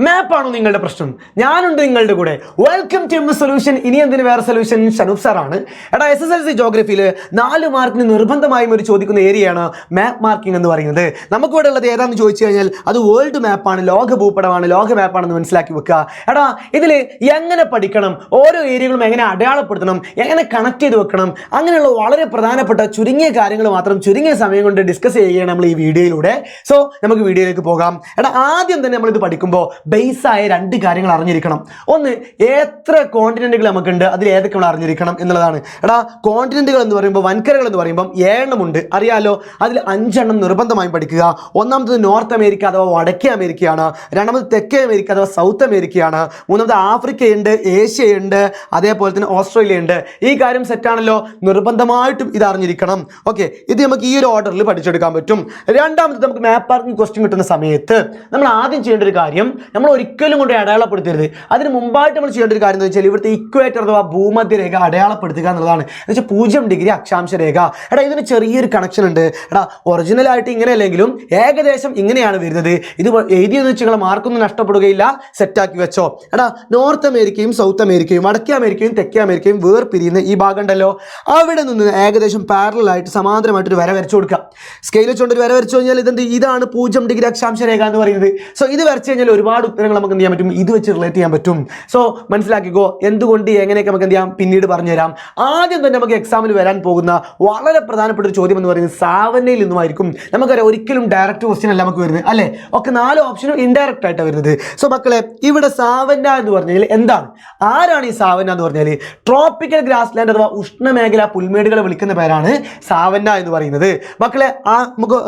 മാപ്പാണോ നിങ്ങളുടെ പ്രശ്നം? ഞാനുണ്ട് നിങ്ങളുടെ കൂടെ. Welcome to solution. ഇനി എന്തിന് വേറെ സൊല്യൂഷൻ? ഷനൂഫ് സാറാണ്. എടാ, SSLC ജോഗ്രഫിയിൽ 4 മാർക്കിന് നിർബന്ധമായും ഒരു ചോദിക്കുന്ന ഏരിയയാണ് മാപ്പ് മാർക്കിംഗ് എന്ന് പറയുന്നത്. നമുക്കിവിടെ ഉള്ളത് ഏതാണെന്ന് ചോദിച്ചു കഴിഞ്ഞാൽ അത് വേൾഡ് മാപ്പാണ്, ലോക ഭൂപടമാണ്, ലോക മാപ്പാണെന്ന് മനസ്സിലാക്കി വെക്കുക. എടാ, ഇതിൽ എങ്ങനെ പഠിക്കണം, ഓരോ ഏരിയകളും എങ്ങനെ അടയാളപ്പെടുത്തണം, എങ്ങനെ കണക്ട് ചെയ്ത് വെക്കണം, അങ്ങനെയുള്ള വളരെ പ്രധാനപ്പെട്ട ചുരുങ്ങിയ കാര്യങ്ങൾ മാത്രം ചുരുങ്ങിയ സമയം കൊണ്ട് ഡിസ്കസ് ചെയ്യുകയാണ് നമ്മൾ ഈ വീഡിയോയിലൂടെ. സോ നമുക്ക് വീഡിയോയിലേക്ക് പോകാം. എടാ, ആദ്യം തന്നെ നമ്മളിത് പഠിക്കുമ്പോൾ ബേസായ 2 കാര്യങ്ങൾ അറിഞ്ഞിരിക്കണം. ഒന്ന്, എത്ര കോണ്ടിനെന്റുകൾ നമുക്കുണ്ട്, അതിൽ ഏതൊക്കെ നമ്മൾ അറിഞ്ഞിരിക്കണം എന്നുള്ളതാണ്. എടാ, കോണ്ടിനെന്റുകൾ എന്ന് പറയുമ്പോൾ, വൻകരകൾ എന്ന് പറയുമ്പോൾ 7 എണ്ണം ഉണ്ട്, അറിയാലോ. അതിൽ 5 എണ്ണം നിർബന്ധമായും പഠിക്കുക. ഒന്നാമത് നോർത്ത് അമേരിക്ക അഥവാ വടക്കേ അമേരിക്കയാണ്. രണ്ടാമത് തെക്കേ അമേരിക്ക അഥവാ സൗത്ത് അമേരിക്കയാണ്. മൂന്നാമത് ആഫ്രിക്കയുണ്ട്, ഏഷ്യയുണ്ട്, അതേപോലെ തന്നെ ഓസ്ട്രേലിയ ഉണ്ട്. ഈ കാര്യം സെറ്റാണല്ലോ. നിർബന്ധമായിട്ടും ഇത് അറിഞ്ഞിരിക്കണം. ഓക്കെ, ഇത് നമുക്ക് ഈ ഒരു ഓർഡറിൽ പഠിച്ചെടുക്കാൻ പറ്റും. രണ്ടാമത് നമുക്ക് മാപ്പ് മാർക്കിംഗ് ക്വസ്റ്റ്യൻ കിട്ടുന്ന സമയത്ത് നമ്മൾ ആദ്യം ചെയ്യേണ്ട ഒരു കാര്യം, നമ്മൾ ഒരിക്കലും കൊണ്ട് അടയാളപ്പെടുത്തരുത്. അതിന് മുമ്പായിട്ട് നമ്മൾ ചെയ്യേണ്ട ഒരു കാര്യം എന്ന് വെച്ചാൽ ഇവിടുത്തെ ഇക്വേറ്റർ അഥവാ ഭൂമധ്യരേഖ അടയാളപ്പെടുത്തുക എന്നുള്ളതാണ്. എന്ന് വെച്ചാൽ 0 ഡിഗ്രി അക്ഷാംശ രേഖ. എടാ, ഇതിന് ചെറിയൊരു കണക്ഷൻ ഉണ്ട്. എടാ, ഒറിജിനലായിട്ട് ഇങ്ങനെ അല്ലെങ്കിലും ഏകദേശം ഇങ്ങനെയാണ് വരുന്നത്. ഇത് എഴുതിയെന്ന് വെച്ചാൽ മാർക്കൊന്നും നഷ്ടപ്പെടുകയില്ല. സെറ്റാക്കി വെച്ചോ. എടാ, നോർത്ത് അമേരിക്കയും സൗത്ത് അമേരിക്കയും വടക്കേ അമേരിക്കയും തെക്കേ അമേരിക്കയും വേർപിരിയുന്ന ഈ ഭാഗം ഉണ്ടല്ലോ, അവിടെ നിന്ന് ഏകദേശം പാരലായിട്ട് സമാന്തരമായിട്ടൊരു വര വരച്ചു കൊടുക്കുക. സ്കെയിൽ വെച്ചുകൊണ്ട് ഒരു വര വരച്ചു കഴിഞ്ഞാൽ ഇതാണ് 0 ഡിഗ്രി അക്ഷാംശ രേഖ എന്ന് പറയുന്നത്. സോ ഇത് വരച്ചു കഴിഞ്ഞാൽ ഒരുപാട് ഉത്തരങ്ങൾ നമുക്ക് എന്ത് ചെയ്യാൻ പറ്റും, ഇത് വെച്ച് റിലേറ്റ് ചെയ്യാൻ പറ്റും. സോ മനസ്സിലാക്കിക്കോ. എന്തുകൊണ്ട് എങ്ങനെയൊക്കെ നമുക്ക് എന്ത് ചെയ്യാം പിന്നീട് പറഞ്ഞുതരാം. ആദ്യം തന്നെ നമുക്ക് എക്സാമിൽ വരാൻ പോകുന്ന വളരെ പ്രധാനപ്പെട്ട ഒരു ചോദ്യം എന്ന് പറയുന്നത് സാവന്നയിൽ നിന്നുമായിരിക്കും. നമുക്കറിയാം, ഒരിക്കലും ഡയറക്റ്റ് ക്വസ്റ്റ്യൻ അല്ല നമുക്ക് വരുന്നത്, അല്ലേ? ഒക്കെ 4 ഓപ്ഷനും ഇൻഡയറക്റ്റ് ആയിട്ടാണ് വരുന്നത്. സോ മക്കളെ, ഇവിടെ സാവന്ന എന്ന് പറഞ്ഞാൽ എന്താണ്, ആരാണ് ഈ സാവന്ന എന്ന് പറഞ്ഞാൽ? ട്രോപ്പിക്കൽ ഗ്രാസ് ലാൻഡ് അഥവാ ഉഷ്ണമേഖല പുൽമേടുകളെ വിളിക്കുന്ന പേരാണ് സാവന്ന എന്ന് പറയുന്നത്. മക്കളെ, നമുക്ക്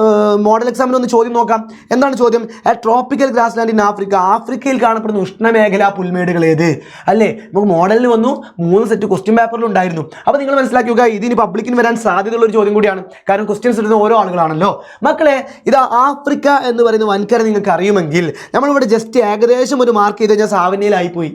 മോഡൽ എക്സാമിന് ഒന്ന് ചോദ്യം നോക്കാം. എന്താണ് ചോദ്യം? ട്രോപ്പിക്കൽ ഗ്രാസ് ലാൻഡ് ഇൻ ആഫ്രിക്കയിൽ കാണപ്പെടുന്ന ഉഷ്ണമേഖല പുൽമേടുകൾ ഏത്? അല്ലേ? നമുക്ക് മോഡലിൽ വന്നു, 3 സെറ്റ് ക്വസ്റ്റ്യൻ പേപ്പറിൽ ഉണ്ടായിരുന്നു. അപ്പോൾ നിങ്ങൾ മനസ്സിലാക്കി നോക്കുക, ഇതിന് പബ്ലിക്കിന് വരാൻ സാധ്യതയുള്ള ഒരു ചോദ്യം കൂടിയാണ്. കാരണം ക്വസ്റ്റ്യൻസ് ഇടുന്ന ഓരോ ആളുകളാണല്ലോ. മക്കളെ, ഇത് ആഫ്രിക്ക എന്ന് പറയുന്ന വൻകര നിങ്ങൾക്ക് അറിയുമെങ്കിൽ നമ്മളിവിടെ ജസ്റ്റ് ഏകദേശം ഒരു മാർക്ക് ചെയ്ത് കഴിഞ്ഞാൽ സാവന്നയിലായിപ്പോയി.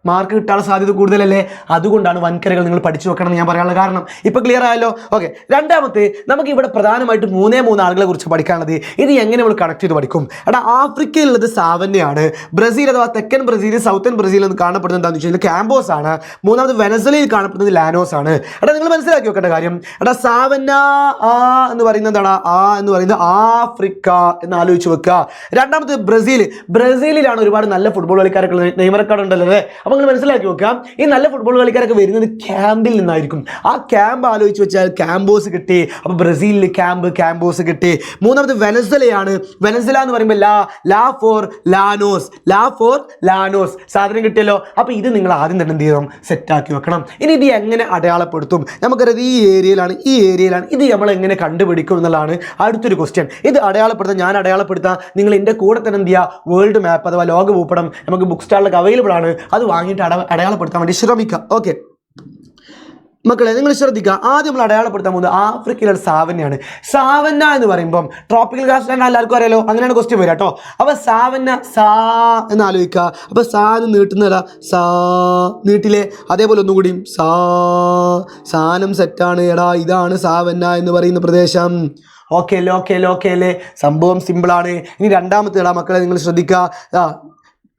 മാർക്ക് കിട്ടാനുള്ള സാധ്യത കൂടുതലല്ലേ? അതുകൊണ്ടാണ് വൻകരകൾ നിങ്ങൾ പഠിച്ചു വെക്കണം എന്ന് ഞാൻ പറയാനുള്ള കാരണം. ഇപ്പം ക്ലിയർ ആയല്ലോ? ഓക്കെ. രണ്ടാമത്തെ, നമുക്ക് ഇവിടെ പ്രധാനമായിട്ട് 3 ആളുകളെ കുറിച്ച് പഠിക്കാനുള്ളത്. ഇത് എങ്ങനെ നമ്മൾ കണക്ട് ചെയ്ത് പഠിക്കും? എടാ, ആഫ്രിക്കയിലുള്ളത് സാവന്നയാണ്. ബ്രസീൽ അഥവാ തെക്കൻ ബ്രസീൽ, സൗത്തൻ ബ്രസീൽ എന്ന് കാണപ്പെടുന്നത് എന്താണെന്ന് വെച്ചാൽ ക്യാമ്പോസ് ആണ്. മൂന്നാമത് വെനസ്വലയിൽ കാണപ്പെടുന്നത് ലാനോസ് ആണ്. എടാ, നിങ്ങൾ മനസ്സിലാക്കി വെക്കേണ്ട കാര്യം, എടാ, സാവന്ന എന്ന് പറയുന്നത് എന്താണ്? എന്ന് പറയുന്നത് ആഫ്രിക്ക എന്ന് ആലോചിച്ച് വെക്കുക. രണ്ടാമത് ബ്രസീലിലാണ് ഒരുപാട് നല്ല ഫുട്ബോൾ കളിക്കാരൊക്കെ, നെയ്മർ ഒക്കെ ഉണ്ടല്ലോ. അപ്പോൾ നിങ്ങൾ മനസ്സിലാക്കി നോക്കാം, ഈ നല്ല ഫുട്ബോൾ കളിക്കാരൊക്കെ വരുന്നത് ക്യാമ്പിൽ നിന്നായിരിക്കും. ആ ക്യാമ്പ് ആലോചിച്ച് വെച്ചാൽ ക്യാമ്പോസ് കിട്ടി. അപ്പോൾ ബ്രസീലിൽ ക്യാമ്പോസ് കിട്ടി. മൂന്നാമത് വെനസ്വലയാണ്. വെനസ്വല എന്ന് പറയുമ്പോൾ ലാ ഫോർ ലാനോസ് സാധനം കിട്ടിയല്ലോ. അപ്പോൾ ഇത് നിങ്ങൾ ആദ്യം തന്നെ എന്ത് ചെയ്യണം? സെറ്റാക്കി വെക്കണം. ഇനി ഇത് എങ്ങനെ അടയാളപ്പെടുത്തും? നമുക്കറിയാം, ഈ ഏരിയയിലാണ്. ഇത് നമ്മൾ എങ്ങനെ കണ്ടുപിടിക്കും എന്നുള്ളതാണ് അടുത്തൊരു ക്വസ്റ്റ്യൻ. ഇത് ഞാൻ അടയാളപ്പെടുത്താം. നിങ്ങൾ എൻ്റെ കൂടെ തന്നെ എന്ത് ചെയ്യുക? വേൾഡ് മാപ്പ് അഥവാ ലോക ഭൂപടം നമുക്ക് ബുക്ക് സ്റ്റാളിലൊക്കെ അവൈലബിൾ ആണ്. അത് വാങ്ങിയിട്ട് അടയാളപ്പെടുത്താൻ വേണ്ടി ശ്രമിക്കുക. ഓക്കെ മക്കളെ, നിങ്ങൾ ശ്രദ്ധിക്കുക. ആദ്യം നമ്മൾ അടയാളപ്പെടുത്താൻ പോകുന്നത് ആഫ്രിക്കയിലുള്ള സാവന്നയാണ്. സാവന്ന എന്ന് പറയുമ്പം ട്രോപ്പിക്കൽ ഗ്രാസ് ലാൻഡ് എല്ലാവർക്കും അറിയാലോ. അങ്ങനെയാണ് ക്വസ്റ്റ്യൻ വരിക കേട്ടോ. അപ്പോൾ സാവന്ന എന്ന് ആലോചിക്കുക. അപ്പോൾ എന്ന് നീട്ടുന്നതാ, നീട്ടിലെ. അതേപോലെ ഒന്നുകൂടിയും സാനം സെറ്റാണ്. എടാ, ഇതാണ് സാവന്ന എന്ന് പറയുന്ന പ്രദേശം. ഓക്കെ അല്ലേ? സംഭവം സിമ്പിളാണ്. ഇനി രണ്ടാമത്തെ ഇടാ മക്കളെ, നിങ്ങൾ ശ്രദ്ധിക്കുക.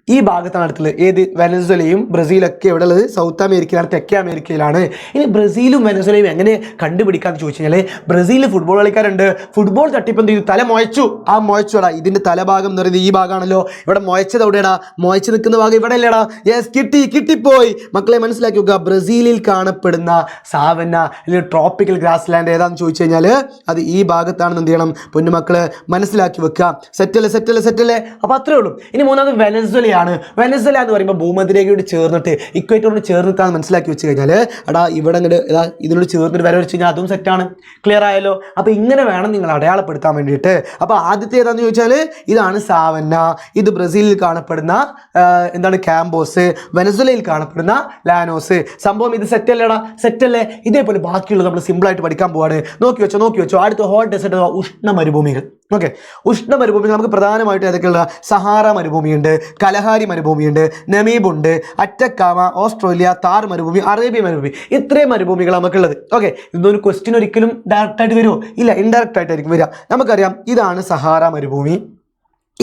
ഈ ഭാഗത്താണ് അടുത്തുള്ളത്. ഏത്? വെനസ്വലയും ബ്രസീലൊക്കെ എവിടെ ഉള്ളത്? സൗത്ത് അമേരിക്കയിലാണ്, തെക്കേ അമേരിക്കയിലാണ്. ഇനി ബ്രസീലും വെനസ്വലയും എങ്ങനെ കണ്ടുപിടിക്കാന്ന് ചോദിച്ചു കഴിഞ്ഞാൽ, ബ്രസീലിൽ ഫുട്ബോൾ കളിക്കാരുണ്ട്. ഫുട്ബോൾ തട്ടിപ്പ് എന്ത് ചെയ്തു? തല മുഴച്ചുടാ. ഇതിൻ്റെ തലഭാഗം എന്ന് പറയുന്നത് ഈ ഭാഗമാണല്ലോ. ഇവിടെ മുഴച്ചത് എവിടെയാടാ? മുഴച്ച് നിൽക്കുന്ന ഭാഗം ഇവിടെ അല്ലേടാ? യെസ്, കിട്ടിപ്പോയി. മക്കളെ മനസ്സിലാക്കി നോക്കുക. ബ്രസീലിൽ കാണപ്പെടുന്ന സാവന്ന അല്ലെങ്കിൽ ട്രോപ്പിക്കൽ ഗ്രാസ് ലാൻഡ് ഏതാണെന്ന് ചോദിച്ചു കഴിഞ്ഞാൽ അത് ഈ ഭാഗത്താണെന്ന് എന്ത് ചെയ്യണം? പൊന്നുമക്കള് മനസ്സിലാക്കി വെക്കുക. സെറ്റല്ലേ? അപ്പോൾ അത്രേ ഉള്ളൂ. ഇനി മൂന്നാമത് വെനസ്വലയാണ്. വെനസ്വല എന്ന് പറയുമ്പോൾ ഭൂമധ്യരേഖയോട് ചേർന്നിട്ട്, ഇക്വേറ്ററോട് ചേർന്നിട്ടാണ് മനസ്സിലാക്കി വെച്ച് കഴിഞ്ഞാൽ, എടാ, ഇവിടെ ഇതിനോട് ചേർന്നിട്ട് വര വെച്ച് കഴിഞ്ഞാൽ അതും സെറ്റാണ്. ക്ലിയർ ആയല്ലോ? അപ്പോൾ ഇങ്ങനെ വേണം നിങ്ങൾ അടയാളപ്പെടുത്താൻ വേണ്ടിയിട്ട്. അപ്പോൾ ആദ്യത്തെ ഏതാണെന്ന് ചോദിച്ചാൽ ഇതാണ് സാവന്ന. ഇത് ബ്രസീലിൽ കാണപ്പെടുന്ന ക്യാമ്പോസ്. വെനസ്വലയിൽ കാണപ്പെടുന്ന ലാനോസ്. സംഭവം ഇത് സെറ്റല്ലേ? ഇതേപോലെ ബാക്കിയുള്ളത് നമ്മൾ സിമ്പിളായിട്ട് പഠിക്കാൻ പോവാണ്. നോക്കി വെച്ചോ. അടുത്ത ഹോട്ട് ഡെസേർട്ട് അഥവാ ഉഷ്ണ മരുഭൂമികൾ. ഓക്കെ, ഉഷ്ണ മരുഭൂമികൾ നമുക്ക് പ്രധാനമായിട്ട് ഏതൊക്കെയുള്ള? സഹാറ മരുഭൂമിയുണ്ട്, കലഹാരി മരുഭൂമിയുണ്ട്, നമീബുണ്ട്, അറ്റക്കാമ, ഓസ്ട്രേലിയ, താർ മരുഭൂമി, അറേബ്യ മരുഭൂമി. ഇത്രയും മരുഭൂമികൾ നമുക്കുള്ളത്. ഓക്കെ, ഇതൊരു ക്വസ്റ്റ്യൻ ഒരിക്കലും ഡയറക്റ്റ് ആയിട്ട് വരുമോ? ഇല്ല, ഇൻഡയറക്റ്റ് ആയിട്ടായിരിക്കും വരിക. നമുക്കറിയാം, ഇതാണ് സഹാറ മരുഭൂമി.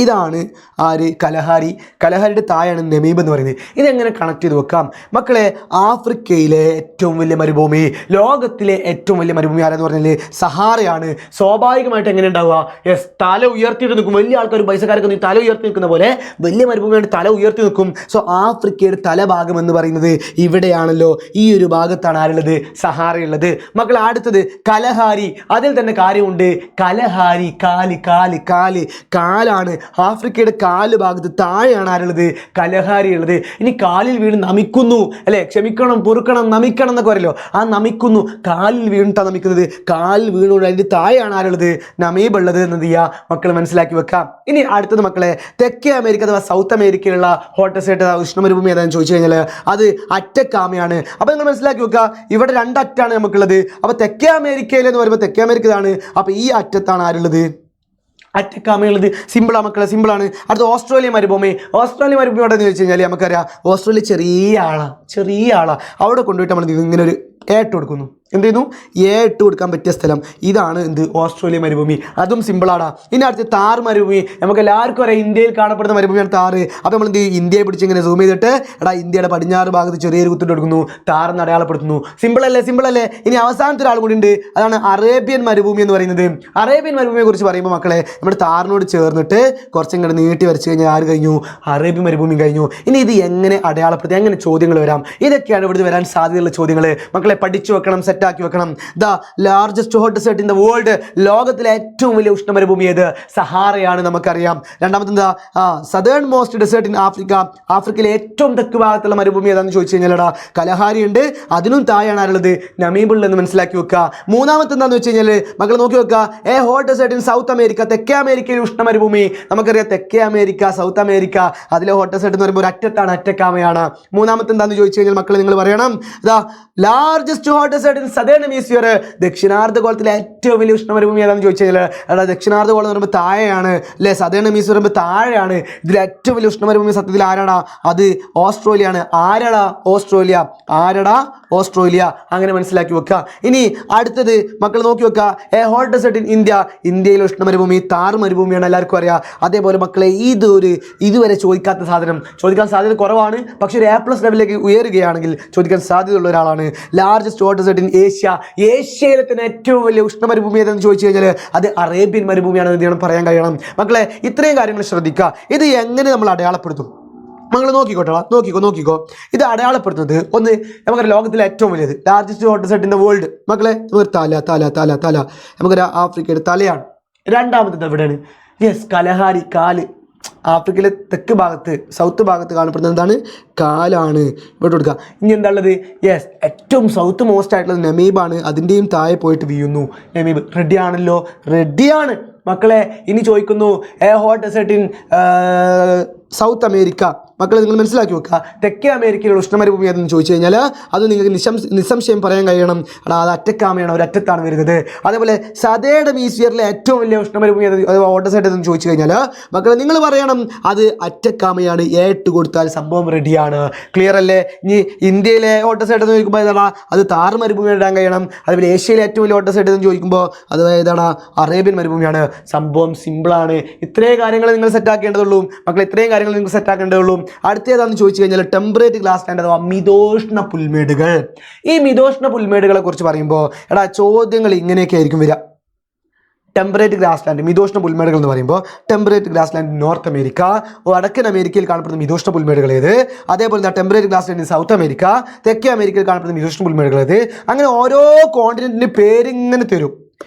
ഇതാണ് ആര് കലഹാരി. കലഹാരിയുടെ താഴെയാണ് നമീബ് എന്ന് പറയുന്നത്. ഇതെങ്ങനെ കണക്ട് ചെയ്ത് വെക്കാം മക്കളെ? ആഫ്രിക്കയിലെ ഏറ്റവും വലിയ മരുഭൂമി, ലോകത്തിലെ ഏറ്റവും വലിയ മരുഭൂമി ആരെന്ന് പറഞ്ഞാൽ സഹാറയാണ്. സ്വാഭാവികമായിട്ട് എങ്ങനെ ഉണ്ടാവുക? യെസ്, തല ഉയർത്തിയിട്ട് നിൽക്കും. വലിയ ആൾക്കാർ പൈസക്കാരൊക്കെ തല ഉയർത്തി നിൽക്കുന്ന പോലെ വലിയ മരുഭൂമിയാണ്, തല ഉയർത്തി നിൽക്കും. സോ ആഫ്രിക്കയുടെ തലഭാഗം എന്ന് പറയുന്നത് ഇവിടെയാണല്ലോ. ഈ ഒരു ഭാഗത്താണ് ആരുള്ളത്? സഹാറയുള്ളത്. മക്കൾ അടുത്തത് കലഹാരി. അതിൽ തന്നെ കാര്യമുണ്ട്. കലഹാരി കാല് കാല് കാല് കാലാണ്. ആഫ്രിക്കയുടെ കാല് ഭാഗത്ത് താഴെയാണ് ആരുള്ളത്? കലഹാരി ഉള്ളത്. ഇനി കാലിൽ വീണ് നമിക്കുന്നു അല്ലെ, ക്ഷമിക്കണം, പൊറുക്കണം, നമിക്കണം എന്നൊക്കെ പറയല്ലോ. ആ നമിക്കുന്നു, കാലിൽ വീണിട്ടാണ് നമിക്കുന്നത്. കാലിൽ വീണുകൊണ്ട് അതിൻ്റെ താഴെയാണ് ആരുള്ളത്? നമീബ് ഉള്ളത് എന്ന് ചെയ്യാ മക്കൾ മനസ്സിലാക്കി വെക്കാം. ഇനി അടുത്തത് മക്കളെ, തെക്കേ അമേരിക്ക അഥവാ സൗത്ത് അമേരിക്കയിലുള്ള ഹോട്ടസൈറ്റ് ഉഷ്ണമരുഭൂമി ഏതാണെന്ന് ചോദിച്ചു കഴിഞ്ഞാൽ അത് അറ്റക്കാമയാണ്. അപ്പോൾ നിങ്ങൾ മനസ്സിലാക്കി വെക്കുക, ഇവിടെ രണ്ടറ്റാണ് നമുക്കുള്ളത്. അപ്പോൾ തെക്കേ അമേരിക്കയിലെന്ന് പറയുമ്പോൾ തെക്കേ അമേരിക്ക ഇതാണ്. അപ്പോൾ ഈ അറ്റത്താണ് ആരുള്ളത്? അറ്റക്കാമയുള്ളത്. സിമ്പിളാണ് മക്കളെ, സിമ്പിളാണ്. അടുത്ത ഓസ്ട്രേലിയ മരുഭൂമി. ഓസ്ട്രേലിയ മരുഭൂമി എവിടെ എന്ന് ചോദിച്ചു കഴിഞ്ഞാൽ നമുക്കറിയാം, ഓസ്ട്രേലിയ ചെറിയ ആളാണ്. അവിടെ കൊണ്ടുപോയിട്ട് നമ്മൾ ഇങ്ങനെ ഒരു ഇട്ട് കൊടുക്കുന്നു. എന്ത് ചെയ്യുന്നു? ഇട്ട് കൊടുക്കാൻ പറ്റിയ സ്ഥലം ഇതാണ് എന്ത്? ഓസ്ട്രേലിയ മരുഭൂമി. അതും സിമ്പിളാണ്. ഇനി അടുത്ത് താർ മരുഭൂമി. നമുക്ക് എല്ലാവർക്കും അറിയാം ഇന്ത്യയിൽ കാണപ്പെടുന്ന മരുഭൂമിയാണ് താറ്. അപ്പോൾ നമ്മൾ എന്ത് ചെയ്യും? ഇന്ത്യയെ പിടിച്ച് ഇങ്ങനെ സൂം ചെയ്തിട്ട് ഇന്ത്യയുടെ പടിഞ്ഞാറ് ഭാഗത്ത് ചെറിയൊരു കുത്തിട്ട് കൊടുക്കുന്നു, താറെന്ന് അടയാളപ്പെടുത്തുന്നു. സിമ്പിളല്ലേ? ഇനി അവസാനത്തെ ഒരാൾ കൂടി ഉണ്ട്, അതാണ് അറേബ്യൻ മരുഭൂമി എന്ന് പറയുന്നത്. അറേബ്യൻ മരുഭൂമിയെ കുറിച്ച് പറയുമ്പോൾ മക്കളെ, നമ്മുടെ താറിനോട് ചേർന്നിട്ട് കുറച്ചിങ്ങനെ നീട്ടി വരച്ച് കഴിഞ്ഞാൽ ആര് കഴിഞ്ഞു? അറേബ്യൻ മരുഭൂമി കഴിഞ്ഞു. ഇനി ഇത് എങ്ങനെ അടയാളപ്പെടുത്തി, എങ്ങനെ ചോദ്യങ്ങൾ വരാം? ഇതൊക്കെയാണ് ഇവിടുന്ന് വരാൻ സാധ്യതയുള്ള ചോദ്യങ്ങൾ. മക്കളെ പഠിച്ചു വെക്കണം, സെറ്റാക്കി വെക്കണം. The largest hot desert in the world, ലോകത്തിലെ ഏറ്റവും വലിയ ഉഷ്ണമരുഭൂമി ഏത്? സഹാറയാണ്, നമുക്കറിയാം. രണ്ടാമത്തെ എന്താ? Southernmost desert in Africa, ആഫ്രിക്കയിലെ ഏറ്റവും തെക്ക് ഭാഗത്തുള്ള മരുഭൂമി ഏതാണെന്ന് ചോദിച്ചു കഴിഞ്ഞാൽ കലഹാരി ഉണ്ട്. അതിനും താഴെയാണ് ആരുള്ളത്? നമീബ് ഉള്ളതെന്ന് മനസ്സിലാക്കി വെക്കുക. മൂന്നാമത്തെ എന്താണെന്ന് വെച്ച് കഴിഞ്ഞാൽ മക്കൾ നോക്കി വെക്കുക, a hot desert in South America, തെക്കേ അമേരിക്കയിൽ ഉഷ്ണമരുഭൂമി. നമുക്കറിയാം തെക്കേ അമേരിക്ക, സൗത്ത് അമേരിക്ക, അതിലെ ഹോട്ട് ഡെസേർട്ട് എന്ന് പറയുമ്പോൾ ഒരു അറ്റത്താണ്, അറ്റക്കാമയാണ്. മൂന്നാമത്തെ എന്താണെന്ന് ചോദിച്ചു കഴിഞ്ഞാൽ മക്കൾ നിങ്ങൾ പറയണം, largest hot desert in southern hemisphere, ദക്ഷിണാർദ്ധഗോളത്തിലെ ഏറ്റവും വലിയ ഉഷ്ണമരുഭൂമി ഏതാണെന്ന് ചോദിച്ചു കഴിഞ്ഞാൽ ദക്ഷിണാർദ്ധഗോളം എന്ന് പറയുമ്പോൾ താഴെയാണ് അല്ലേ, സദേൺ ഹെമിസ്ഫിയർ പറയുമ്പോൾ താഴെയാണ്. ഇതിൽ ഏറ്റവും വലിയ ഉഷ്ണമരുഭൂമി സത്യത്തിൽ ആരാടാ? അത് ഓസ്ട്രേലിയയാണ്. ആരടാ? ഓസ്ട്രേലിയ. അങ്ങനെ മനസ്സിലാക്കി വെക്കുക. ഇനി അടുത്തത് മക്കൾ നോക്കി വെക്കുക, a hot desert in India, ഇന്ത്യയിലെ ഉഷ്ണമരുഭൂമി താർ മരുഭൂമിയാണ്, എല്ലാവർക്കും അറിയാം. അതേപോലെ മക്കളെ ഇതുവരെ ചോദിക്കാത്ത സാധനം, ചോദിക്കാൻ സാധ്യത കുറവാണ്, പക്ഷേ ഒരു A+ ലെവലിലേക്ക് ഉയരുകയാണെങ്കിൽ ചോദിക്കാൻ സാധ്യതയുള്ള ഒരാളാണ്. Largest hot desert in Asia, ഏഷ്യയിലെ തന്നെ ഏറ്റവും വലിയ ഉഷ്ണമരുഭൂമി ഏതെന്ന് ചോദിച്ചു കഴിഞ്ഞാൽ അത് അറേബ്യൻ മരുഭൂമിയാണെന്ന് എന്ത് ചെയ്യണം? പറയാൻ കഴിയണം. മക്കളെ ഇത്രയും കാര്യങ്ങൾ ശ്രദ്ധിക്കുക. ഇത് എങ്ങനെ നമ്മൾ അടയാളപ്പെടുത്തും? നിങ്ങൾ നോക്കിക്കോ. ഇത് അടയാളപ്പെടുത്തുന്നത് ഒന്ന്, നമുക്കറിയാം ലോകത്തിലെ ഏറ്റവും വലിയത് largest hot desert in the world. മക്കളെ തല നമുക്കറിയാം ആഫ്രിക്കയുടെ തലയാണ്. രണ്ടാമത്തേത് എവിടെയാണ്? യെസ്, കലഹാരി കാല്. ആഫ്രിക്കയിലെ തെക്ക് ഭാഗത്ത്, സൗത്ത് ഭാഗത്ത് കാണപ്പെടുന്നത് എന്താണ്? കാലാണ്. ഇവിടെ കൊടുക്കുക. ഇനി എന്താ ഉള്ളത്? യെസ്, ഏറ്റവും സൗത്ത് മോസ്റ്റ് ആയിട്ടുള്ളത് നമീബാണ്. അതിൻ്റെയും താഴെ പോയിട്ട് വീഴുന്നു നമീബ്. റെഡിയാണല്ലോ? റെഡിയാണ് മക്കളെ. ഇനി ചോദിക്കുന്നു, a hot desert in South America. മക്കളെ നിങ്ങൾ മനസ്സിലാക്കി വെക്കുക, തെക്കേ അമേരിക്കയിലുള്ള ഉഷ്ണമരുഭൂമി ഏതെന്ന് ചോദിച്ചു കഴിഞ്ഞാൽ അത് നിങ്ങൾക്ക് നിസ്സംശയം പറയാൻ കഴിയണം, അത് അറ്റക്കാമയാണ്, ഒരു അറ്റത്താണ് വരുന്നത്. അതേപോലെ സദേൺ ഹെമിസ്ഫിയറിലെ ഏറ്റവും വലിയ ഉഷ്ണമരുഭൂമി അഥവാ ഹോട്ട് ഡെസേർട്ട് എന്ന് ചോദിച്ചു കഴിഞ്ഞാൽ മക്കളെ നിങ്ങൾ പറയണം അത് അറ്റക്കാമയാണ്. ഇട്ട് കൊടുത്താൽ സംഭവം റെഡിയാണ്. ക്ലിയർ അല്ലേ? ഇനി ഇന്ത്യയിലെ ഹോട്ട് ഡെസേർട്ട് എന്ന് ചോദിക്കുമ്പോൾ ഏതാണ്? അത് താർ മരുഭൂമി ഇടാൻ കഴിയണം. അതേപോലെ ഏഷ്യയിലെ ഏറ്റവും വലിയ ഹോട്ട് ഡെസേർട്ട് എന്ന് ചോദിക്കുമ്പോൾ അത് ഏതാണ്? അറേബ്യൻ മരുഭൂമിയാണ്. സംഭവം സിമ്പിളാണ്. ഇത്രയും കാര്യങ്ങൾ നിങ്ങൾ സെറ്റാക്കേണ്ടതുള്ളൂ മക്കളെ, ഇത്രയും കാര്യങ്ങൾ നിങ്ങൾ സെറ്റാക്കേണ്ടതുള്ളൂ. അടുത്തേതാണെന്ന് ചോദിച്ചു കഴിഞ്ഞാൽ ടെമ്പറേറ്റ് ഗ്രാസ് ലാൻഡ് അഥവാ മിതോഷ്ണ പുൽമേടുകൾ. ഈ മിതോഷ്ണ പുൽമേടുകളെ കുറിച്ച് പറയുമ്പോൾ ചോദ്യങ്ങൾ ഇങ്ങനെയൊക്കെ ആയിരിക്കും വരിക. ടെമ്പറേറ്റ് ഗ്രാസ് ലാൻഡ്, മിതോഷ്ണ പുൽമേടുകൾ എന്ന് പറയുമ്പോൾ temperate grass land north America, വടക്കൻ അമേരിക്കയിൽ കാണപ്പെടുന്ന മിതോഷ്ണ പുൽമേടുകൾ ഏത്? അതേപോലെ temperate grassland south America, തെക്കേ അമേരിക്കയിൽ കാണപ്പെടുന്ന മിതോഷ്ണ പുൽമേടുകൾ ഏത്? അങ്ങനെ ഓരോ കോണ്ടിനെന്റിന്റെ പേരിങ്ങനെ തരും.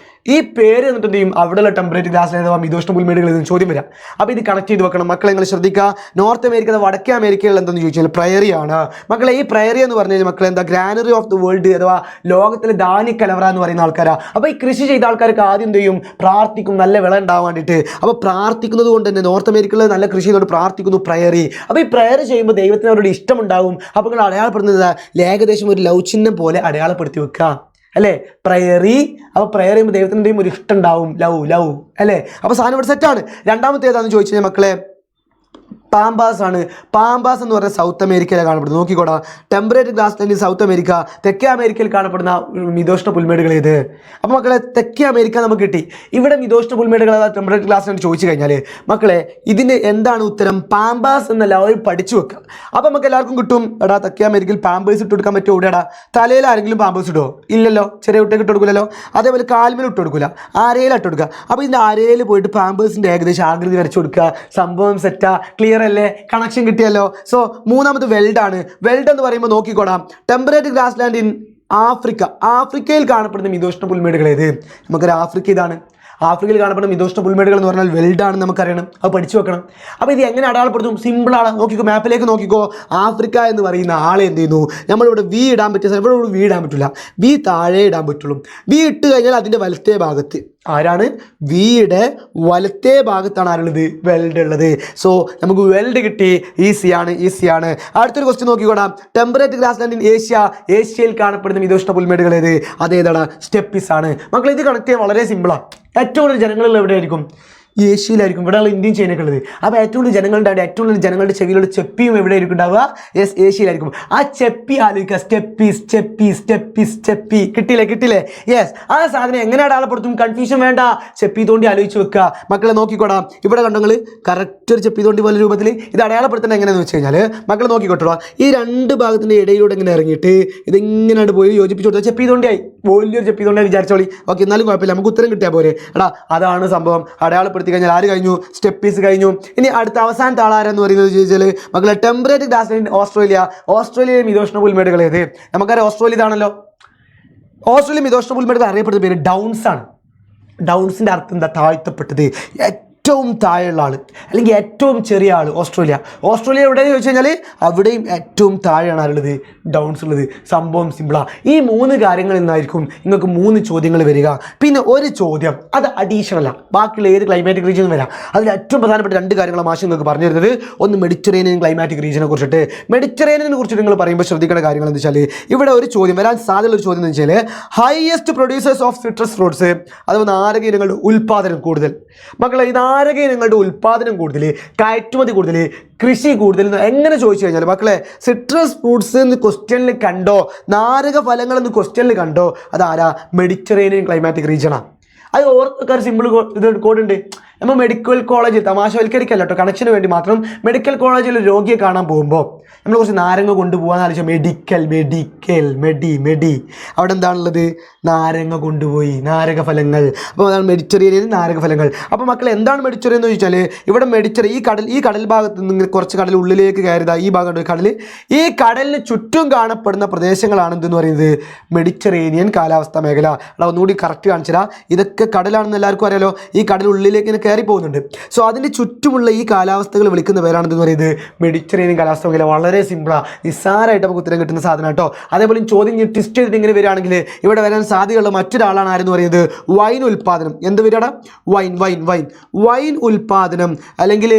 ഈ പേര് എന്നിട്ട് എന്ത് ചെയ്യും? അവിടെയുള്ള ടെമ്പറേറ്റ് ഗ്രാസ് ലാൻഡ് അഥവാ മിതോഷ്ണ പുൽമേടുകളിൽ നിന്ന് ചോദ്യം വരാം. അപ്പോൾ ഇത് കണക്ട് ചെയ്ത് വെക്കണം മക്കളെ. നിങ്ങൾ ശ്രദ്ധിക്കുക, നോർത്ത് അമേരിക്ക വടക്കേ അമേരിക്കയിൽ എന്തെന്ന് ചോദിച്ചാൽ പ്രയറിയാണ് മക്കളെ. ഈ പ്രയറി എന്ന് പറഞ്ഞു കഴിഞ്ഞാൽ മക്കളെ എന്താ? ഗ്രാനറി ഓഫ് ദി വേൾഡ് അഥവാ ലോകത്തിലെ ധാന്യക്കലവറ എന്ന് പറയുന്ന ആൾക്കാരാണ്. അപ്പോൾ ഈ കൃഷി ചെയ്ത ആൾക്കാർക്ക് ആദ്യം എന്ത് ചെയ്യും? പ്രാർത്ഥിക്കും, നല്ല വിള ഉണ്ടാവാൻ വേണ്ടിയിട്ട്. അപ്പോൾ പ്രാർത്ഥിക്കുന്നത് കൊണ്ട് തന്നെ നോർത്ത് അമേരിക്കയിൽ നല്ല കൃഷി ചെയ്തുകൊണ്ട് പ്രാർത്ഥിക്കുന്നു, പ്രയറി. അപ്പോൾ ഈ പ്രയർ ചെയ്യുമ്പോൾ ദൈവത്തിന് അവരുടെ ഇഷ്ടമുണ്ടാവും. അപ്പോൾ നിങ്ങൾ അടയാളപ്പെടുന്നത് ഏകദേശം ഒരു ലവ് ചിഹ്നം പോലെ അടയാളപ്പെടുത്തി വെക്കുക അല്ലേ? പ്രയറി. അപ്പോൾ പ്രയർ ചെയ്യുമ്പോൾ ദൈവത്തിൻ്റെയും ഒരു ഇഷ്ടം ഉണ്ടാവും, ലവ് അല്ലേ? അപ്പോൾ സാധനം ഇവിടെ സെറ്റാണ്. രണ്ടാമത്തെ ഏതാണെന്ന് ചോദിച്ചു കഴിഞ്ഞാൽ മക്കളെ പാമ്പാസ് ആണ്. പാമ്പാസ് എന്ന് പറഞ്ഞാൽ സൗത്ത് അമേരിക്കയിലാണ് കാണപ്പെടുന്നത്. നോക്കിക്കോടാ, temperate grassland south America, തെക്കേ അമേരിക്കയിൽ കാണപ്പെടുന്ന മിതോഷ്ണ പുൽമേടുകൾ ഏത്? അപ്പോൾ മക്കളെ തെക്കേ അമേരിക്ക നമുക്ക് കിട്ടി. ഇവിടെ മിതോഷ്ണ പുൽമേടുകൾ അതാ ടെമ്പറേറ്റ് ഗ്രാസ് ലാൻഡ് ചോദിച്ചു കഴിഞ്ഞാൽ മക്കളെ ഇതിന് എന്താണ് ഉത്തരം? പാമ്പാസ് എന്നെല്ലാവരും പഠിച്ചു വെക്കുക. അപ്പോൾ നമുക്ക് എല്ലാവർക്കും കിട്ടും. എടാ തെക്കേ അമേരിക്കയിൽ പാമ്പേഴ്സ് ഇട്ട് കൊടുക്കാൻ പറ്റുമോ? ഇവിടെടാ തലയിൽ ആരെങ്കിലും പാമ്പേഴ്സ് ഇടുമോ? ഇല്ലല്ലോ, ചെറിയ കുട്ടിയൊക്കെ ഇട്ട് കൊടുക്കില്ലല്ലോ. അതേപോലെ കാൽമേൽ ഇട്ട് കൊടുക്കില്ല, ആരയിൽ ഇട്ട് കൊടുക്കുക. അപ്പോൾ ഇതിൻ്റെ ആരയിൽ പോയിട്ട് പാമ്പേഴ്സിൻ്റെ ഏകദേശം ആകൃതി വരച്ചു കൊടുക്കുക. സംഭവം സെറ്റാ, ക്ലിയർ അല്ലേ? കണക്ഷൻ കിട്ടിയല്ലോ. സോ മൂന്നാമത് വെൽഡാണ്. വെൽഡ് എന്ന് പറയുമ്പോൾ നോക്കിക്കോടാം, temperate grassland in Africa, ആഫ്രിക്കയിൽ കാണപ്പെടുന്ന മിതോഷ്ണ പുൽമേടുകൾ ഏത്? നമുക്കൊരു ആഫ്രിക്ക ഇതാണ്. ആഫ്രിക്കയിൽ കാണപ്പെടുന്ന മിതോഷ്ണ പുൽമേടുകൾ എന്ന് പറഞ്ഞാൽ വെൽഡാണെന്ന് നമുക്കറിയണം, അത് പഠിച്ചു വെക്കണം. അപ്പോൾ ഇത് എങ്ങനെ അടയാളപ്പെടുത്തും? സിമ്പിളാണ്. നോക്കിക്കോ, മാപ്പിലേക്ക് നോക്കിക്കോ. ആഫ്രിക്ക എന്ന് പറയുന്ന ആളെ എന്ത് ചെയ്യുന്നു? നമ്മളിവിടെ വി ഇടാൻ പറ്റിയ ഇവിടെ വി ഇടാൻ പറ്റില്ല, വി താഴെ ഇടാൻ പറ്റുള്ളൂ. വി ഇട്ട് കഴിഞ്ഞാൽ അതിൻ്റെ വലത്തേ ഭാഗത്ത് ആരാണ്? വിയുടെ വലത്തേ ഭാഗത്താണ് ആരുള്ളത്? വെൽഡ് ഉള്ളത്. സോ നമുക്ക് വെൽഡ് കിട്ടി. ഈസിയാണ്, ഈസിയാണ്. അടുത്തൊരു ക്വസ്റ്റ്യൻ നോക്കിക്കോടാം. Temperate grassland in Asia, ഏഷ്യയിൽ കാണപ്പെടുന്ന മിതോഷ്ണ പുൽമേടുകൾ ഏത്? അതേതാണ്? സ്റ്റെപ്പിസ് ആണ്. മക്കൾ ഇത് കണക്ട് ചെയ്യാൻ വളരെ സിമ്പിളാണ്. ഏറ്റവും കൂടുതൽ ജനങ്ങളിൽ എവിടെയായിരിക്കും? ഏഷ്യയിലായിരിക്കും. ഇവിടെയുള്ള ഇന്ത്യയും ചൈനയൊക്കെ ഉള്ളത്. അപ്പോൾ ഏറ്റവും കൂടുതൽ ജനങ്ങളുടെ ഏറ്റവും കൂടുതൽ ജനങ്ങളുടെ ചെവിയിലുള്ള ചെപ്പിയും എവിടെയായിരിക്കും ഉണ്ടാവുക? യെസ്, ഏഷ്യയിലായിരിക്കും. ആ ചെപ്പി ആലോചിക്കുക. Steppe steppe steppe steppe. കിട്ടില്ലേ? യെസ്. ആ സാധനം എങ്ങനെ അടയാളപ്പെടുത്തും? കൺഫ്യൂഷൻ വേണ്ട, ചെപ്പി തോണ്ടി ആലോചിച്ച് വെക്കുക. മക്കളെ നോക്കിക്കോടാം, ഇവിടെ കണ്ടെങ്കിൽ കറക്റ്റ് ഒരു ചെപ്പി തോണ്ടി പോലെ രൂപത്തിൽ ഇത് അടയാളപ്പെടുത്തേണ്ടത് എങ്ങനെയാണെന്ന് വെച്ച് കഴിഞ്ഞാൽ മക്കളെ നോക്കിക്കോട്ടോ, ഈ രണ്ട് ഭാഗത്തിൻ്റെ ഇടയിലൂടെ ഇങ്ങനെ ഇറങ്ങിയിട്ട് ഇതിങ്ങനെയാണ് പോയി യോജിപ്പിച്ച് കൊടുത്താൽ ചെപ്പി തോണ്ടിയായി. വലിയൊരു ചെപ്പി തോണ്ടിയായി വിചാരിച്ചോളി. ഓക്കെ, എന്നാലും കുഴപ്പമില്ല, നമുക്ക് ഉത്തരം കിട്ടിയാൽ പോരെ. എടാ അതാണ് സംഭവം. അടയാളപ്പെടുത്തി കഴിഞ്ഞാൽ ആര് കഴിഞ്ഞു? സ്റ്റെപ്പീസ് കഴിഞ്ഞു. ഇനി അടുത്ത അവസാനത്തെ ആളാരെന്ന് പറയുന്നത് ചോദിച്ചാൽ മക്കളെ ടെമ്പറേറ്റ് ഗ്രാസ് ലാൻഡ് ഓസ്ട്രേലിയ, ഓസ്ട്രേലിയയിലെ മിതോഷ്ണ പുൽമേടുകൾ ഏത്? നമുക്കറിയാം ഓസ്ട്രേലിയ ഇതാണല്ലോ. ഓസ്ട്രേലിയ മിതോഷ്ണ പുൽമേടുകൾ അറിയപ്പെടുന്ന പേര് ഡൗൺസ് ആണ്. ഡൗൺസിൻ്റെ അർത്ഥം എന്താ? താഴ്ത്തപ്പെട്ടത്, ഏറ്റവും താഴെയുള്ള ആൾ അല്ലെങ്കിൽ ഏറ്റവും ചെറിയ ആൾ. ഓസ്ട്രേലിയ എവിടെയെന്ന് ചോദിച്ചു കഴിഞ്ഞാൽ അവിടെയും ഏറ്റവും താഴെയാണ് ആരുള്ളത്? ഡൗൺസ് ഉള്ളത്. സംഭവം സിമ്പിളാണ്. ഈ 3 കാര്യങ്ങളിൽ നിന്നായിരിക്കും നിങ്ങൾക്ക് 3 ചോദ്യങ്ങൾ വരിക. പിന്നെ ഒരു ചോദ്യം അത് അഡീഷണലാണ്, ബാക്കിയുള്ള ഏത് ക്ലൈമാറ്റിക് റീജിയനും വരാം. അതിൽ ഏറ്റവും പ്രധാനപ്പെട്ട 2 കാര്യങ്ങളാണ് മാഷ് നിങ്ങൾക്ക് പറഞ്ഞു തരുന്നത്. ഒന്ന് മെഡിറ്ററേനിയൻ ക്ലൈമാറ്റിക് റീജിയനെ കുറിച്ചിട്ട്. മെഡിറ്ററേനിയനെ കുറിച്ചിട്ട് നിങ്ങൾ പറയുമ്പോൾ ശ്രദ്ധിക്കേണ്ട കാര്യങ്ങൾ എന്ന് വെച്ചാൽ ഇവിടെ ഒരു ചോദ്യം വരാൻ സാധ്യതയുള്ള ഒരു ചോദ്യം എന്ന് വെച്ചാൽ highest producers of citrus fruits, അതുപോലെ നാരക ഇനങ്ങളുടെ ഉൽപ്പാദനം കൂടുതൽ. മക്കളെ ഈ നാരക ഇനങ്ങളുടെ ഉൽപ്പാദനം കൂടുതൽ, കയറ്റുമതി കൂടുതൽ, കൃഷി കൂടുതൽ എങ്ങനെ ചോദിച്ചു കഴിഞ്ഞാൽ മക്കളെ സിട്രസ് ഫ്രൂട്ട്സ് എന്ന് ക്വസ്റ്റ്യനിൽ കണ്ടോ, നാരക ഫലങ്ങൾ എന്ന് ക്വസ്റ്റ്യനിൽ കണ്ടോ, അതാരാ? മെഡിറ്ററേനിയൻ ക്ലൈമാറ്റിക് റീജിയനാണ്. അത് ഓർക്കാൻ സിമ്പിൾ ഇത് കോഡുണ്ട്. നമ്മൾ മെഡിക്കൽ കോളേജ് തമാശവൽക്കരിക്കല്ല കേട്ടോ, കണക്ഷന് വേണ്ടി മാത്രം. മെഡിക്കൽ കോളേജിൽ രോഗിയെ കാണാൻ പോകുമ്പോൾ നമ്മൾ കുറച്ച് നാരങ്ങ കൊണ്ടുപോകാൻ ആലോചിച്ചാൽ മെഡി അവിടെ എന്താണുള്ളത്? നാരങ്ങ കൊണ്ടുപോയി, നാരക ഫലങ്ങൾ. അപ്പോൾ അതാണ് മെഡിറ്ററേനിയൻ നാരക ഫലങ്ങൾ. അപ്പോൾ മക്കൾ എന്താണ് മെഡിറ്ററേനിയൻ എന്ന് ചോദിച്ചാൽ ഇവിടെ ഈ കടൽ ഭാഗത്ത് നിന്ന് കുറച്ച് കടൽ ഉള്ളിലേക്ക് കയറിയതാ ഈ ഭാഗമുണ്ട് കടൽ. ഈ കടലിന് ചുറ്റും കാണപ്പെടുന്ന പ്രദേശങ്ങളാണ് എന്തെന്ന് പറയുന്നത്? മെഡിറ്ററേനിയൻ കാലാവസ്ഥാ മേഖല. അവിടെ ഒന്നുകൂടി കറക്റ്റ് കാണിച്ചാൽ ഇതൊക്കെ കടലാണെന്ന് എല്ലാവർക്കും അറിയാലോ. ഈ കടൽ ഉള്ളിലേക്ക് ഇങ്ങനെ കയറി പോകുന്നുണ്ട്. സോ അതിൻ്റെ ചുറ്റുമുള്ള ഈ കാലാവസ്ഥകൾ വിളിക്കുന്ന പേരാണെന്ന് പറയുന്നത് മെഡിറ്ററേനിയൻ കാലാവസ്ഥ മേഖല. വളരെ സിമ്പിളാണ്, നിസ്സാരമായിട്ട് നമുക്ക് ഉത്തരം കിട്ടുന്ന സാധനം കേട്ടോ. അതേപോലെ ചോദ്യം ട്വിസ്റ്റ് ചെയ്തിട്ട് ഇങ്ങനെ വരികയാണെങ്കിൽ ഇവിടെ വരാൻ സാധ്യതയുള്ള മറ്റൊരാളാണ് ആരെന്ന് പറയുന്നത്? വൈൻ ഉൽപ്പാദനം. എന്ത് വരികയാണ്? വൈൻ ഉൽപ്പാദനം അല്ലെങ്കിൽ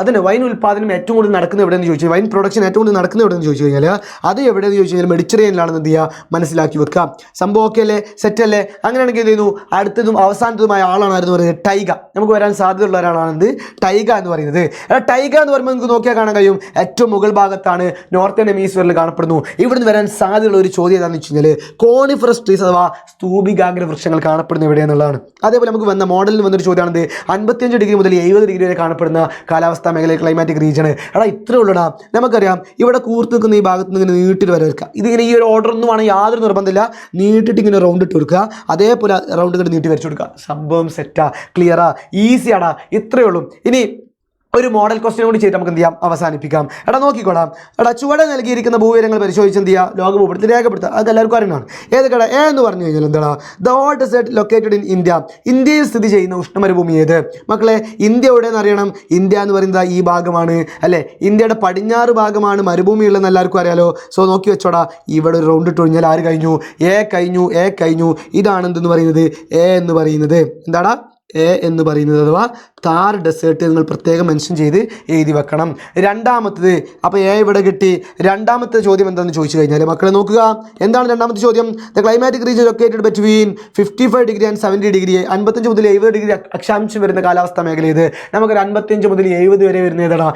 അതിന് വൈൻ ഉൽപ്പാദനം ഏറ്റവും കൂടുതൽ നടക്കുന്നത് എവിടെയെന്ന് ചോദിച്ചാൽ, വൈൻ പ്രൊഡക്ഷൻ ഏറ്റവും കൂടുതൽ നടക്കുന്നത് എവിടെയെന്ന് ചോദിച്ചു കഴിഞ്ഞാൽ അത് എവിടെയെന്ന് ചോദിച്ചു കഴിഞ്ഞാൽ മെഡിറ്ററേനിയനിലാണെന്ന് എന്ത് ചെയ്യുക? മനസ്സിലാക്കി വെക്കുക. സംഭവം ഓക്കെ അല്ലേ? സെറ്റ് അല്ലേ? അങ്ങനെയാണെങ്കിൽ എന്ത് ചെയ്യുന്നു? അടുത്തതും അവസാനത്തതുമായ ആളാണ് ആരെന്ന് പറയുന്നത്? ടൈഗ. നമുക്ക് വരാൻ സാധ്യതയുള്ള ഒരാളാണ് ടൈഗ എന്ന് പറയുന്നത്. ടൈഗ എന്ന് പറയുമ്പോൾ നിങ്ങൾക്ക് നോക്കിയാൽ കാണാൻ കഴിയും ഏറ്റവും മുകൾ ഭാഗത്താണ്, നോർത്തേൺ ഹെമിസ്ഫിയറിൽ കാണപ്പെടുന്നു. ഇവിടുന്ന് വരാൻ സാധ്യതയുള്ള ഒരു ചോദ്യം ഏതാണെന്ന് വെച്ച് കഴിഞ്ഞാൽ കോണിഫറസ് ട്രീസ് അഥവാ സ്തൂപികാഗ്ര വൃക്ഷങ്ങൾ കാണപ്പെടുന്ന എവിടെയെന്നുള്ളതാണ്. അതേപോലെ നമുക്ക് വന്ന മോഡലിൽ വന്നൊരു ചോദ്യമാണത് 55 ഡിഗ്രി മുതൽ 70 ഡിഗ്രി വരെ കാണപ്പെടുന്ന കാലാവസ്ഥാ മേഖല ക്ലൈമാറ്റിക് റീജിയൻ. എടാ ഇത്രേ ഉള്ളൂടാ. നമുക്കറിയാം ഇവിടെ കൂർത്ത് നിൽക്കുന്ന ഈ ഭാഗത്ത് നിന്ന് ഇങ്ങനെ നീട്ടിട്ട് വരെ വെക്കുക. ഇതിങ്ങനെ ഈ ഒരു ഓർഡർ ഒന്നും ആണ്, യാതൊരു നിർബന്ധമില്ല. നീട്ടിട്ട് ഇങ്ങനെ റൗണ്ട് ഇട്ട് കൊടുക്കുക, അതേപോലെ റൗണ്ട് ഇങ്ങോട്ട് നീട്ടി വരച്ചു കൊടുക്കുക. സംഭവം സെറ്റാ, ക്ലിയറാ, ഈസിയാടാ. ഇത്രയേ ഉള്ളൂ. ഇനി ഒരു മോഡൽ ക്വസ്റ്റ്യൻ കൂടി ചെയ്ത് നമുക്ക് എന്ത് ചെയ്യാം? അവസാനിപ്പിക്കാം. എടാ നോക്കിക്കോടാം. എടാ ചുവടെ നൽകിയിരിക്കുന്ന ഭൂവിവരങ്ങൾ പരിശോധിച്ച് എന്ത് ചെയ്യുക? ലോക ഭൂപടത്തിൽ രേഖപ്പെടുത്തുക. അത് എല്ലാവർക്കും അറിയണം. ഏതൊക്കെടാ? എന്ന് പറഞ്ഞു കഴിഞ്ഞാൽ എന്താ? The hot desert located in India. ഇന്ത്യയിൽ സ്ഥിതി ചെയ്യുന്ന ഉഷ്ണമരുഭൂമി ഏത്? മക്കളെ ഇന്ത്യ എവിടെയെന്ന് അറിയണം. ഇന്ത്യ എന്ന് പറയുന്നത് ഈ ഭാഗമാണ് അല്ലേ? ഇന്ത്യയുടെ പടിഞ്ഞാറ് ഭാഗമാണ് മരുഭൂമി ഉള്ളതെന്ന് എല്ലാവർക്കും അറിയാലോ. സോ നോക്കി വെച്ചോടാ. ഇവിടെ ഒരു റൗണ്ട് ഇട്ട് കഴിഞ്ഞാൽ ആര് കഴിഞ്ഞു? എ കഴിഞ്ഞു. ഇതാണ് എന്തെന്ന് പറയുന്നത്? എ എന്ന് പറയുന്നത് എന്താടാ? എ എന്ന് പറയുന്നത് അഥവാ താർ ഡെസേർട്ട് നിങ്ങൾ പ്രത്യേകം മെൻഷൻ ചെയ്ത് എഴുതി വെക്കണം. രണ്ടാമത്തത് അപ്പോൾ എ ഇവിടെ കിട്ടി. രണ്ടാമത്തെ ചോദ്യം എന്താണെന്ന് ചോദിച്ചു കഴിഞ്ഞാൽ മക്കളെ നോക്കുക, എന്താണ് രണ്ടാമത്തെ ചോദ്യം? The climatic region located between 55 degree and 70 degree, 55 മുതൽ 70 ഡിഗ്രി അക്ഷാംശം വരുന്ന കാലാവസ്ഥാ മേഖല ഇത്. നമുക്കൊരു 55 മുതൽ 70 വരെ വരുന്ന ഏതാണ്?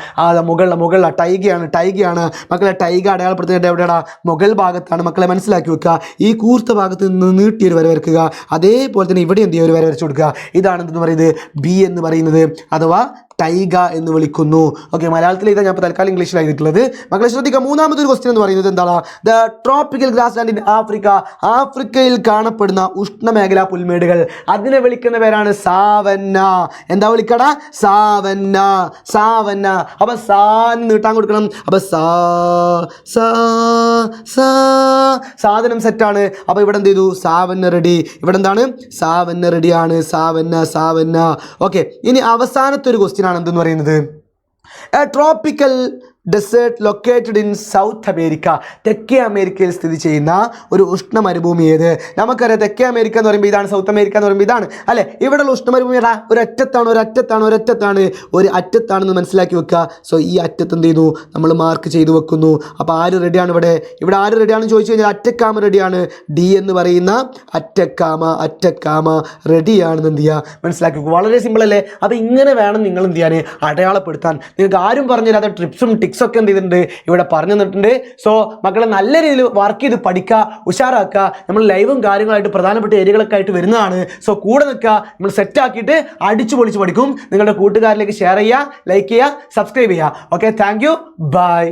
മുകളിലെ ടൈഗയാണ് മക്കളെ. ടൈഗ അടയാളപ്പെടുത്തേണ്ട എവിടെയാണ്? മുകൾ ഭാഗത്താണ് മക്കളെ, മനസ്സിലാക്കി വെക്കുക. ഈ കൂർത്ത ഭാഗത്ത് നിന്ന് നീട്ടിയൊരു വര വരക്കുക. അതേപോലെ തന്നെ ഇവിടെ എന്ത് ചെയ്യുക, ഒരു വര വരച്ചു കൊടുക്കുക. ഇതാണ് എന്തെന്ന് പറയുന്നത്? ബി എന്ന് പറയുന്നത് അഥവാ ടൈഗ എന്ന് വിളിക്കുന്നു. ഓക്കെ, മലയാളത്തിൽ ഇതാ, ഞാൻ തൽക്കാലം ഇംഗ്ലീഷിൽ എഴുതിയിട്ടുള്ളത്. മക്കളെ ശ്രദ്ധിക്കുക, മൂന്നാമതൊരു ക്വസ്റ്റ്യൻ എന്ന് പറയുന്നത് എന്താണ്? The tropical grass land in Africa, ആഫ്രിക്കയിൽ കാണപ്പെടുന്ന ഉഷ്ണമേഖലാ പുൽമേടുകൾ, അതിനെ വിളിക്കുന്ന പേരാണ് സാവന്ന. എന്താ വിളിക്കട? സാവന്ന. അപ്പൊ നീട്ടാൻ കൊടുക്കണം. അപ്പൊ സാധനം സെറ്റാണ്. അപ്പൊ ഇവിടെ എന്ത് ചെയ്തു? Savanna ready. ഇവിടെ എന്താണ്? സാവന്ന റെഡിയാണ്. സാവന്ന. ഓക്കെ, ഇനി അവസാനത്തെ ഒരു ക്വസ്റ്റ്യൻ ആണ് എന്തെന്ന് പറയുന്നത്? A tropical desert located in South America, തെക്കേ അമേരിക്കയിൽ സ്ഥിതി ചെയ്യുന്ന ഒരു ഉഷ്ണ മരുഭൂമി ഏത്? നമുക്കറിയാം തെക്കേ അമേരിക്ക എന്ന് പറയുമ്പോൾ ഇതാണ്, സൗത്ത് അമേരിക്ക എന്ന് പറയുമ്പോൾ ഇതാണ് അല്ലേ. ഇവിടെയുള്ള ഉഷ്ണ മരുഭൂമി ഒരു അറ്റത്താണെന്ന് മനസ്സിലാക്കി വെക്കുക. സോ ഈ അറ്റത്ത് എന്ത് ചെയ്യുന്നു? നമ്മൾ മാർക്ക് ചെയ്തു വെക്കുന്നു. അപ്പോൾ ആര് റെഡിയാണ്? ഇവിടെ ആര് റെഡിയാണെന്ന് ചോദിച്ചു കഴിഞ്ഞാൽ അറ്റക്കാമ റെഡിയാണ്. ഡി എന്ന് പറയുന്ന അറ്റക്കാമ റെഡിയാണെന്ന് എന്ത് ചെയ്യുക, മനസ്സിലാക്കി വെക്കുക. വളരെ സിമ്പിൾ അല്ലേ? അപ്പോൾ ഇങ്ങനെ വേണം നിങ്ങൾ എന്ത് ചെയ്യാൻ, അടയാളപ്പെടുത്താൻ. നിങ്ങൾക്ക് ആരും പറഞ്ഞു തരാത്ത ട്രിപ്സും ഒക്കെ എന്ത് ചെയ്തിട്ടുണ്ട്, ഇവിടെ പറഞ്ഞു തന്നിട്ടുണ്ട്. സോ മക്കളെ നല്ല രീതിയിൽ വർക്ക് ചെയ്ത് പഠിക്കുക, ഉഷാറാക്കുക. നമ്മൾ ലൈവും കാര്യങ്ങളായിട്ട് പ്രധാനപ്പെട്ട ഏരിയകളൊക്കെ ആയിട്ട് വരുന്നതാണ്. സോ കൂടെ നിൽക്കുക, നമ്മൾ സെറ്റ് ആക്കിയിട്ട് അടിച്ചു പൊളിച്ച് പഠിക്കും. നിങ്ങളുടെ കൂട്ടുകാരിലേക്ക് ഷെയർ ചെയ്യുക, ലൈക്ക് ചെയ്യുക, സബ്സ്ക്രൈബ് ചെയ്യുക. Okay, thank you, by.